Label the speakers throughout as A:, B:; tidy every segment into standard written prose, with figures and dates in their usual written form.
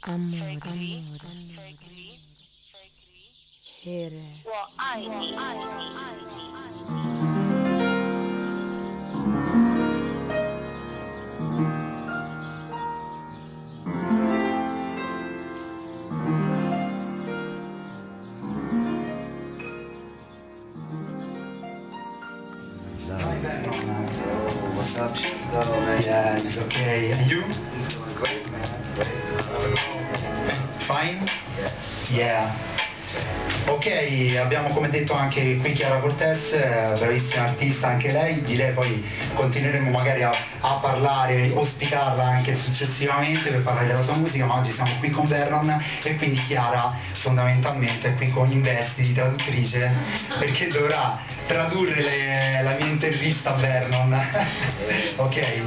A: Amore, here.
B: What's up, Chico? Man, it's okay. And you? Doing great, man. Great. Fine? Yes. Yeah. Ok, abbiamo come detto anche qui Chiara Cortez, bravissima artista anche lei, di lei poi continueremo magari a parlare, ospitarla anche successivamente per parlare della sua musica, ma oggi siamo qui con Vernon e quindi Chiara fondamentalmente è qui con in vesti di traduttrice perché dovrà tradurre la mia intervista a Vernon. Ok?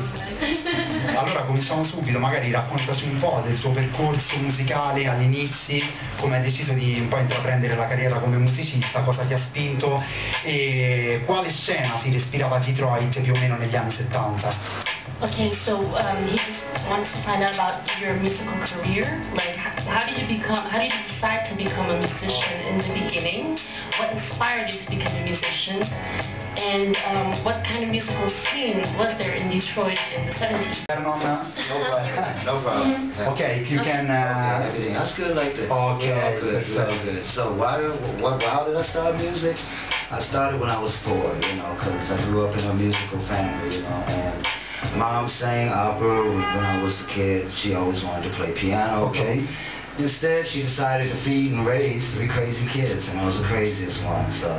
B: Allora cominciamo subito, magari raccontaci un po' del suo percorso musicale agli inizi, come hai deciso di un po' intraprendere la carriera come musicista, cosa ti ha spinto e quale scena si respirava a Detroit più o meno negli anni 70.
C: Okay, so he just wants to find out about your musical career. Like, how did you decide to become a musician in the beginning? What inspired you to become a musician? And what kind of musical scene was there in Detroit in the 70s?
B: No problem. No problem.
D: Okay,
B: if you can...
D: everything. That's good like this.
B: Okay.
D: Real good. So how did I start music? I started when I was 4, you know, because I grew up in a musical family, you know, and Mom sang opera when I was a kid. She always wanted to play piano.
B: Okay.
D: Instead, she decided to feed and raise 3 crazy kids, and I was the craziest one. So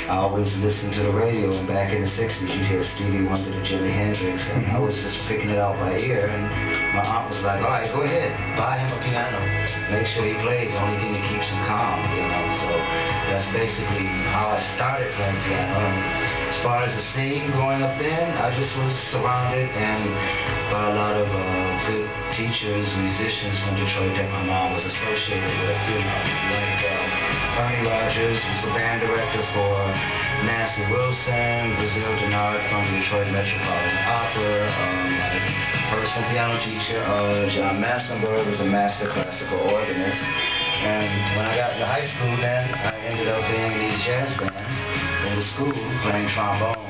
D: I always listened to the radio, and back in the 60s, you'd hear Stevie Wonder to Jimi Hendrix, and I was just picking it out by ear. And my aunt was like, "All right, go ahead, buy him a piano. Make sure he plays. The only thing that keeps him calm, you know." So that's basically how I started playing piano. And as far as the scene growing up then, I just was surrounded and by a lot of good teachers, musicians from Detroit that my mom was associated with, you know, like Ernie Rogers was the band director for Nancy Wilson, Brazil Denard from the Detroit Metropolitan Opera, my personal piano teacher, John Massenberg, was a master classical organist. And when I got into high school then, I ended up being in these jazz bands in the school, playing trombone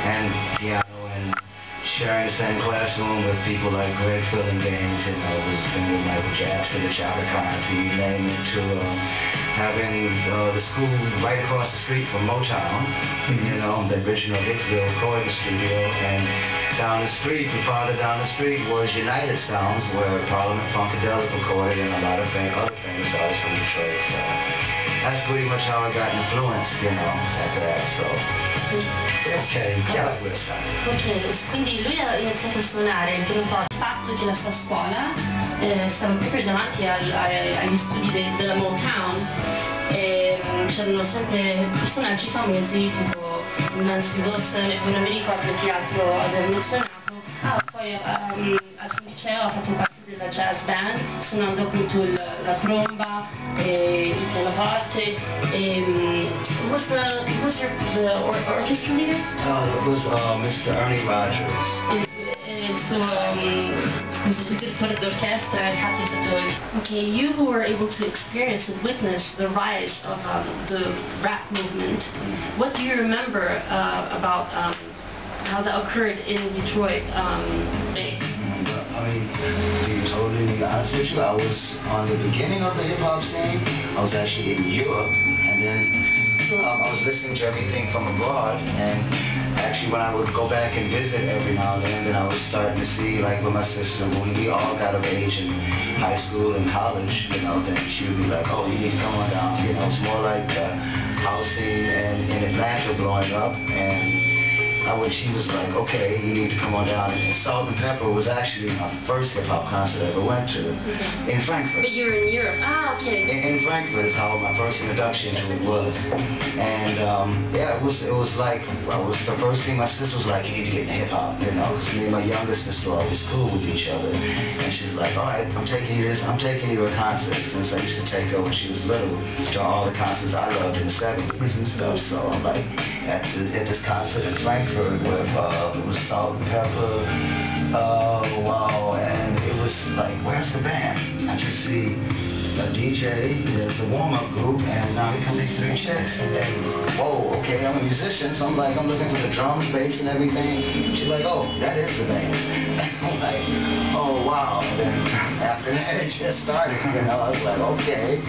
D: and piano and sharing the same classroom with people like Greg Fillinganes, you know, who's been with Michael Jackson, the Chaka Khan, to you name it, to having the school right across the street from Motown, you know, the original Hicksville recording studio, and down the street, farther down the street was United Sounds, where Parliament Funkadelic recorded and a lot of other famous artists from Detroit. So that's pretty much how I got influenced, you know, after that. So
B: Ok, Chiara questa.
C: Ok, quindi lui ha iniziato a suonare il primo po' il fatto che la sua scuola stava proprio davanti agli studi della Motown e c'erano sempre personaggi famosi tipo Nancy Wilson e poi non mi ricordo chi altro aveva menzionato. Poi al suo liceo ha fatto parte della jazz band suonando appunto la tromba e il pianoforte e was the orchestra leader?
D: It was Mr. Ernie Rogers.
C: Il suo direttore d'orchestra infatti è stato... Okay, you were able to experience and witness the rise of the rap movement. What do you remember about how that occurred in Detroit?
D: I mean, to be totally honest with you, I was on the beginning of the hip-hop scene. I was actually in Europe, and then I was listening to everything from abroad, and actually when I would go back and visit every now and then I was starting to see, like with my sister, when we all got of age in high school and college, you know, then she would be like, "Oh, you need to come on down." You know, it's more like the house scene in Atlanta blowing up, and she was like, "Okay, you need to come on down." And Salt and Pepper was actually my first hip-hop concert I ever went to in Frankfurt.
C: But you were in Europe. Ah, okay.
D: In Frankfurt is how my first introduction to it was. And yeah, it was like, well, it was the first thing my sister was like, "You need to get into hip-hop," you know, because me and my younger sister were always cool with each other. And she's like, "All right, I'm taking you to a concert," since I used to take her when she was little to all the concerts I loved in the 70s and stuff. So I'm like, at this concert in Frankfurt, Frankfurt with it was salt and pepper. Wow, and it was like, where's the band? I just see a DJ, there's the warm-up group, and now here come these three chicks. And then, whoa, okay, I'm a musician, so I'm looking for the drums, bass, and everything. She's like, oh, that is the band. I'm like, oh, wow. And then after that, it just started, you know. I was like, okay.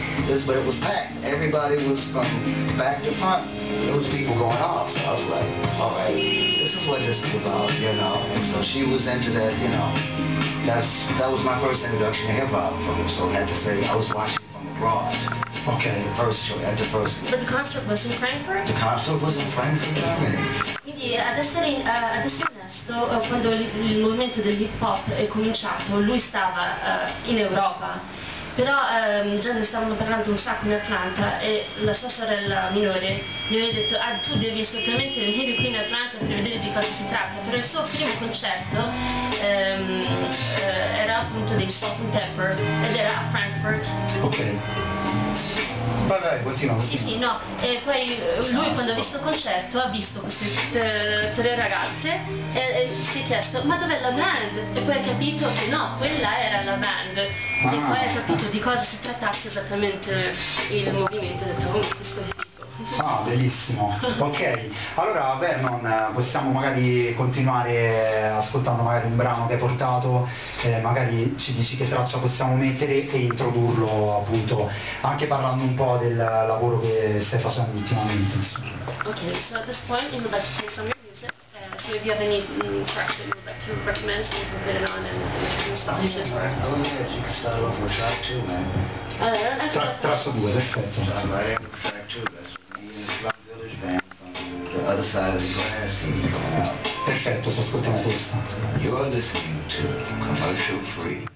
D: But it was packed. Everybody was from back to front. There was people going off, so I was like, all right, this is what this is about, you know. And so she was into that, you know. That was my first introduction to hip-hop. So I had to say, I was watching from abroad. Okay, the first show, at the first.
C: But the concert was in Frankfurt?
D: The concert was in Frankfurt, Germany.
C: Quindi ad essere onesto, quando il movimento dell'hip hop è cominciato, lui stava in Europa, però già ne stavano parlando un sacco in Atlanta e la sua sorella minore gli aveva detto tu devi assolutamente venire qui in Atlanta per vedere di cosa si tratta. Però il suo primo concerto era appunto dei Salt and Pepper ed era a Frankfurt.
B: Ok. Vai, continua.
C: Sì, no. E poi lui quando ha visto il concerto ha visto queste tre ragazze e si è chiesto ma dov'è la band? E poi ha capito che no, quella era la band. E poi ha capito di cosa si trattasse esattamente il movimento e ha detto questo è figo.
B: Ah, bellissimo. Ok, allora Vernon, possiamo magari continuare ascoltando magari un brano che hai portato, magari ci dici che traccia possiamo mettere e introdurlo appunto, anche parlando un po' del lavoro che stai facendo ultimamente.
C: Ok, so at this point you would like to play some of your music. So if you have any tracks that you would like to recommend so you can put it on and start your list.
D: Oh yeah, you can start off with track 2, man.
B: Traccia 2, perfetto.
D: Start right after track 2, that's me and the Slum Village band from the other side of the glass coming out.
B: Perfetto, se ascoltiamo questa.
D: You're listening to Commercial Free.